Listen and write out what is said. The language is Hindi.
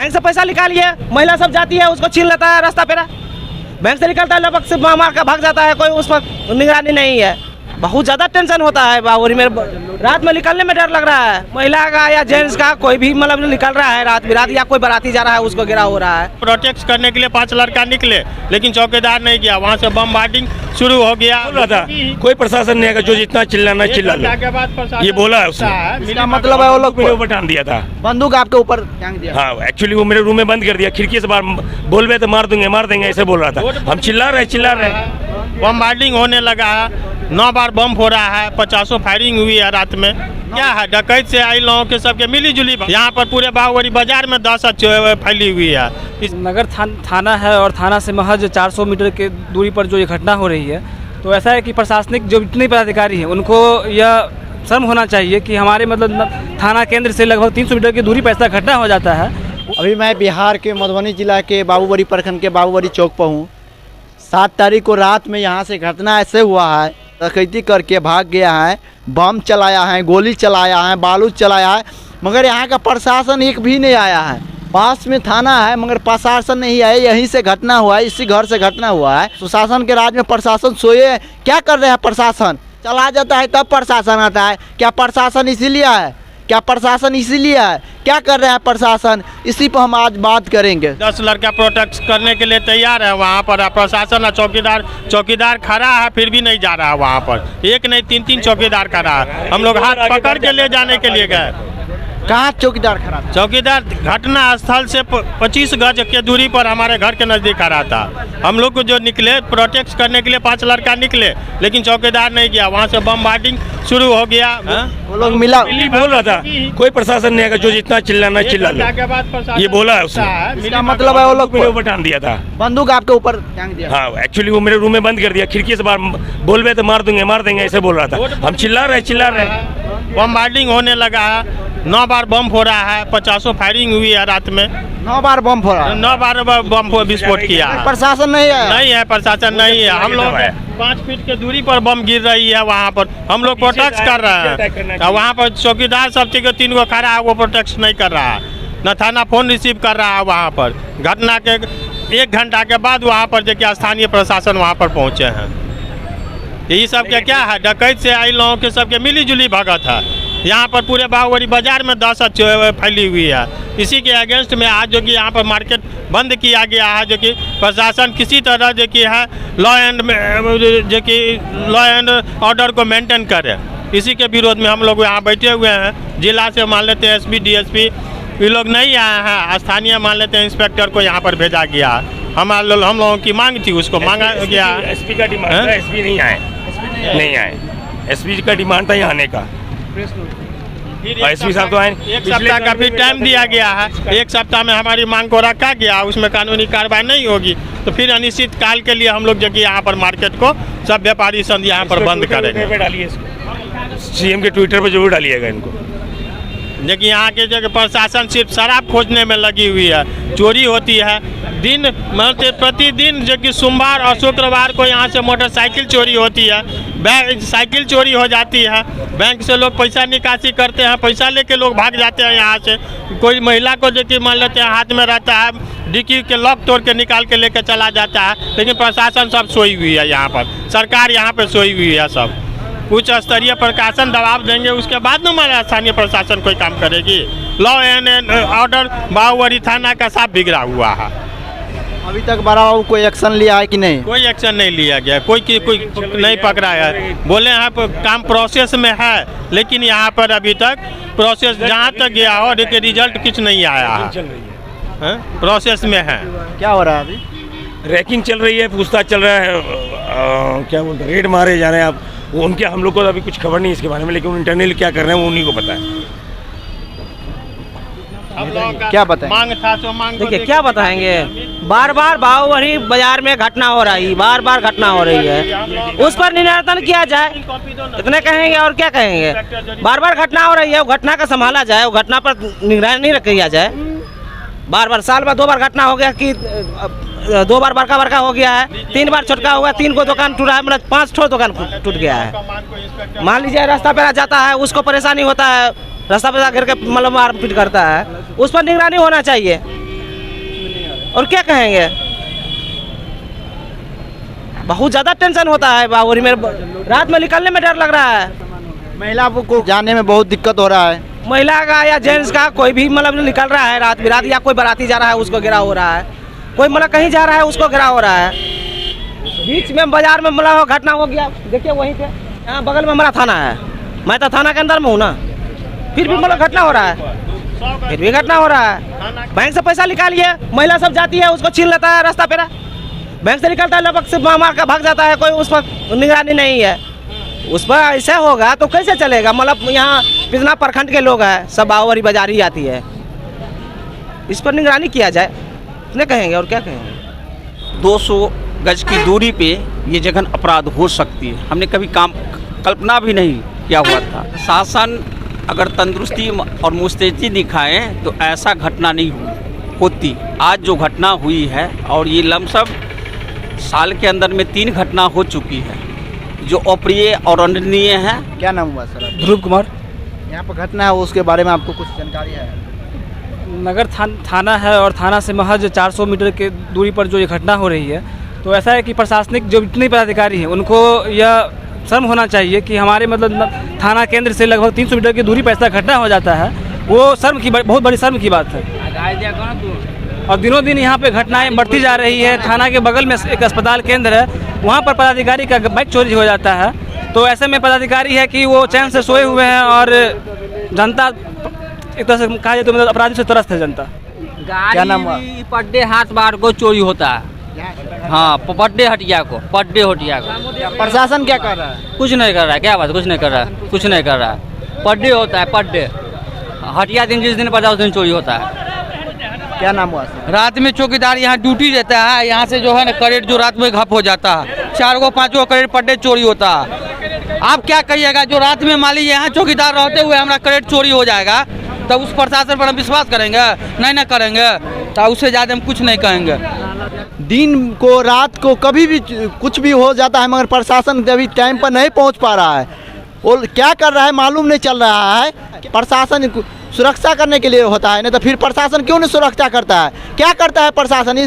बैंक से पैसा निकालिए, महिला सब जाती है उसको छीन लेता है रास्ता पे, बैंक से निकलता है लगभग से मार का भाग जाता है, कोई उस पर निगरानी नहीं है। बहुत ज़्यादा टेंशन होता है बाबूरी में, रात में निकलने में डर लग रहा है। महिला का या जेंट्स का कोई भी मतलब निकल रहा है रात बिरात, या कोई बाराती जा रहा है उसको गिरा हो रहा है। प्रोटेक्ट करने के लिए 5 लड़का निकले, लेकिन चौकीदार नहीं गया, वहाँ से बमबार्डिंग शुरू हो गया। था कोई प्रशासन नहीं आएगा, जो जितना चिल्लाना चिल्ला लो, ये बोला है उसने। इसका मतलब है वो लोग मेरे ऊपर टान दिया था, बंदूक आपके ऊपर टांग दिया। हाँ एक्चुअली वो मेरे रूम में बंद कर दिया, खिड़की से बाहर बोल रहे थे मार देंगे ऐसे बोल रहा था। हम चिल्ला रहे बमबार्डिंग होने लगा है, 9 बार बम हो रहा है, 50 फायरिंग हुई है रात में। क्या है, डकैत से आई लोगों के सबके मिली जुली। यहाँ पर पूरे बाहुबली बाजार में दहशत फैली हुई है। इस नगर थाना है और थाना से महज 400 मीटर के दूरी पर जो ये घटना हो रही है, तो ऐसा है कि प्रशासनिक जो जितने पदाधिकारी हैं उनको यह शर्म होना चाहिए कि हमारे मतलब थाना केंद्र से लगभग 300 मीटर की दूरी पर ऐसा घटना हो जाता है। अभी मैं बिहार के मधुबनी जिला के बाबूबड़ी प्रखंड के बाबूबड़ी चौक पर हूँ। 7 तारीख को रात में यहाँ से घटना ऐसे हुआ है, डकैती करके भाग गया है, बम चलाया है, गोली चलाया है, बारूद चलाया है, मगर यहाँ का प्रशासन एक भी नहीं आया है। पास में थाना है मगर प्रशासन नहीं आया। यहीं से घटना हुआ है, इसी घर से घटना हुआ है। सुशासन के राज में प्रशासन सोए, क्या कर रहे हैं प्रशासन? चला जाता है तब प्रशासन आता है। क्या प्रशासन इसीलिए है? क्या प्रशासन इसीलिए है? क्या कर रहे हैं प्रशासन? इसी पर हम आज बात करेंगे। 10 लड़का प्रोटेक्ट करने के लिए तैयार है वहाँ पर। प्रशासन और चौकीदार खड़ा है, फिर भी नहीं जा रहा है वहाँ पर। एक नहीं 3 चौकीदार खड़ा है। हम लोग हाथ पकड़ के ले जाने के लिए गए। कहाँ चौकीदार खड़ा? चौकीदार घटना स्थल से 25 गज के दूरी पर हमारे घर के नज़दीक खड़ा था। हम लोग को जो निकले प्रोटेक्ट करने के लिए 5 लड़का निकले, लेकिन चौकीदार नहीं गया, वहाँ से बमबार्डिंग शुरू हो गया। वो लोग मिला बोल रहा था कोई प्रशासन नहीं आएगा, जो जितना चिल्लाना चिल्ला लो, ये बोला है उसने। इसका मतलब है वो लोग मेरे ऊपर टान दिया था, बंदूक आपके ऊपर टांग दिया। हाँ एक्चुअली वो मेरे रूम में बंद कर दिया, खिड़की से बाहर बोल रहे थे मार देंगे ऐसे बोल रहा था। हम चिल्ला रहे बमबार्डिंग होने लगा है, 9 बार बम हो रहा है, 50 फायरिंग हुई है रात में। 9 बार बम फोड़ा, 9 बार बम विस्फोट किया। प्रशासन नहीं है? नहीं है, प्रशासन नहीं है। हम लोग 5 फीट के दूरी पर बम गिर रही है वहाँ पर, हम लोग प्रोटेक्ट कर रहे हैं। वहाँ पर चौकीदार सब 3 को खड़ा है, वो प्रोटेक्ट नहीं कर रहा है, न थाना फोन रिसीव कर रहा है। वहाँ पर घटना के 1 घंटा के बाद वहाँ पर जो स्थानीय प्रशासन वहाँ पर पहुँचे हैं। यही सब क्या है, डकैत से आई लोगों के सबके मिली जुली भगत है। यहाँ पर पूरे बाहुबली बाजार में दहशत फैली हुई है। इसी के अगेंस्ट में आज जो कि यहाँ पर मार्केट बंद किया गया है, जो कि प्रशासन किसी तरह जो कि है लॉ एंड ऑर्डर को मेंटेन करे। इसी के विरोध में हम लोग यहाँ बैठे हुए हैं। जिला से मान लेते हैं एसपी डीएसपी, ये लोग नहीं आए हैं। स्थानीय मान लेते हैं इंस्पेक्टर को यहाँ पर भेजा गया। हम लोगों की मांग थी, उसको मांगा गया। एसपी का डिमांड था, एसपी नहीं आए। एसपी का डिमांड था यहाँ आने का, एसपी साहब तो आए। 1 सप्ताह का भी टाइम दिया गया है। 1 सप्ताह में हमारी मांग को रखा गया, उसमें कानूनी कार्रवाई नहीं होगी तो फिर अनिश्चित काल के लिए हम लोग जो कि यहाँ पर मार्केट को सब व्यापारी संघ यहाँ पर बंद करेंगे। सीएम के ट्विटर पर जरूर डालिएगा इनको। देखिए यहाँ के जगह प्रशासन सिर्फ शराब खोजने में लगी हुई है, चोरी होती है दिन मतलब प्रतिदिन, जो कि सोमवार और शुक्रवार को यहाँ से मोटरसाइकिल चोरी होती है, साइकिल चोरी हो जाती है। बैंक से लोग पैसा निकासी करते हैं, पैसा लेके लोग भाग जाते हैं यहाँ से। कोई महिला को जो कि मान लेते हैं हाथ में रहता है, डिक्की के लॉक तोड़ के निकाल के लेके चला जाता है। लेकिन प्रशासन सब सोई हुई है यहाँ पर, सरकार यहाँ पर सोई हुई है। सब उच्च स्तरीय प्रशासन दबाव देंगे, उसके बाद न हमारा स्थानीय प्रशासन कोई काम करेगी। लॉ एंड ऑर्डर बाहुबली थाना का साफ बिगड़ा हुआ है। अभी तक बड़ा बाबू कोई एक्शन लिया है कि नहीं? कोई एक्शन नहीं लिया गया, कोई नहीं पकड़ा है। बोले हैं काम प्रोसेस में है, लेकिन यहाँ पर अभी तक प्रोसेस जहाँ तक गया हो देखिए रिजल्ट कुछ नहीं आया है। प्रोसेस में है। क्या हो रहा है अभी? रैकिंग चल रही है, पूछताछ चल रहा है, क्या बोलते हैं, रेड मारे जा रहे हैं। अब वो उनके, हम लोग को अभी कुछ खबर नहीं इसके बारे में, लेकिन इंटरनल क्या कर रहे हैं वो उन्हीं को पता है। क्या बताएं? मांग था तो मांग। देखिए क्या बताएंगे, बार बार बाहुबली बाजार में घटना हो रही, बार बार घटना हो रही है, उस पर निराकरण किया जाए, इतने कहेंगे और क्या कहेंगे। बार बार घटना हो रही है, वो घटना का संभाला जाए, वो घटना पर निगरानी किया जाए। बार बार साल में 2 बार घटना हो गया कि 2 बार बड़का हो गया है, 3 बार छोटका हुआ, 3 को दुकान टूटा है, मतलब 5 ठो दुकान टूट गया है। मान लीजिए रास्ता पे जाता है, उसको परेशानी होता है, रास्ता पे घेर के मतलब मारपीट करता है, उस पर निगरानी होना चाहिए। और क्या कहेंगे। बहुत ज़्यादा टेंशन होता है बाबूरी में, रात में निकलने में डर लग रहा है। महिला को जाने में बहुत दिक्कत हो रहा है। महिला का या जेंट्स का कोई भी मतलब निकल रहा है रात बिरात, या कोई बाराती जा रहा है उसको गिरा हो रहा है, कोई मतलब कहीं जा रहा है उसको गिरा हो रहा है। बीच में बाजार में मतलब घटना हो गया, देखिए वहीं पे, यहाँ बगल में हमारा थाना है, मैं तो थाना के अंदर में हूँ ना, फिर भी मतलब घटना हो रहा है, फिर भी घटना हो रहा है। बैंक से पैसा निकालिए, महिला सब जाती है उसको छीन लेता है रास्ता पेरा, बैंक से निकलता है लगभग से मार का भाग जाता है, कोई उस पर निगरानी नहीं है। उस पर ऐसा होगा तो कैसे चलेगा। मतलब यहाँ कितना प्रखंड के लोग हैं, सब बावरी बाजारी आती है, इस पर निगरानी किया जाए, इतने कहेंगे और क्या कहेंगे। 200 गज की दूरी पे ये जघन अपराध हो सकती है, हमने कभी कल्पना भी नहीं किया हुआ था। शासन अगर तंदुरुस्ती और मुस्तैदी दिखाएं तो ऐसा घटना नहीं होती। आज जो घटना हुई है, और ये लमसम साल के अंदर में 3 घटना हो चुकी है जो अप्रिय और अनिंदनीय है। क्या नाम हुआ सर? ध्रुव कुमार। यहाँ पर घटना है, उसके बारे में आपको कुछ जानकारी है? नगर थाना है और थाना से महज 400 मीटर के दूरी पर जो ये घटना हो रही है, तो ऐसा है कि प्रशासनिक जो जितने पदाधिकारी हैं उनको यह शर्म होना चाहिए कि हमारे मतलब थाना केंद्र से लगभग 300 मीटर की दूरी पर ऐसा घटना हो जाता है। वो शर्म की, बहुत बड़ी शर्म की बात है। और दिनों दिन यहाँ पे घटनाएं बढ़ती जा रही है। थाना के बगल में एक अस्पताल केंद्र है, वहाँ पर पदाधिकारी का बाइक चोरी हो जाता है। तो ऐसे में पदाधिकारी है कि वो चैन से सोए हुए हैं और जनता एक तरह से कहा जाए तो मतलब अपराधी से त्रस्त है जनता। क्या नाम हुआ? पर डे हाथ बार को चोरी होता है। हाँ, पर डे हटिया को, पर डे हटिया को। प्रशासन क्या कर रहा है? कुछ नहीं कर रहा है, क्या बात, कुछ नहीं कर रहा है, कुछ नहीं कर रहा है। पर डे होता है, पर डे हटिया दिन जिस दिन पड़ता है उस दिन चोरी होता है। क्या नाम हुआ सर? रात में चौकीदार यहाँ ड्यूटी रहता है, यहाँ से जो है ना करेट जो रात में घप हो जाता है, 4-5 करेट पर डे चोरी होता है। आप क्या कहिएगा, जो रात में मान लीजिए यहाँ चौकीदार रहते हुए हमारा करेट चोरी हो जाएगा, तब उस प्रशासन पर हम विश्वास करेंगे? नहीं ना करेंगे, तो उससे ज़्यादा हम कुछ नहीं कहेंगे। दिन को रात को कभी भी कुछ भी हो जाता है, मगर प्रशासन अभी टाइम पर नहीं पहुंच पा रहा है। वो क्या कर रहा है मालूम नहीं चल रहा है। प्रशासन सुरक्षा करने के लिए होता है, नहीं तो फिर प्रशासन क्यों नहीं सुरक्षा करता है? क्या करता है प्रशासन?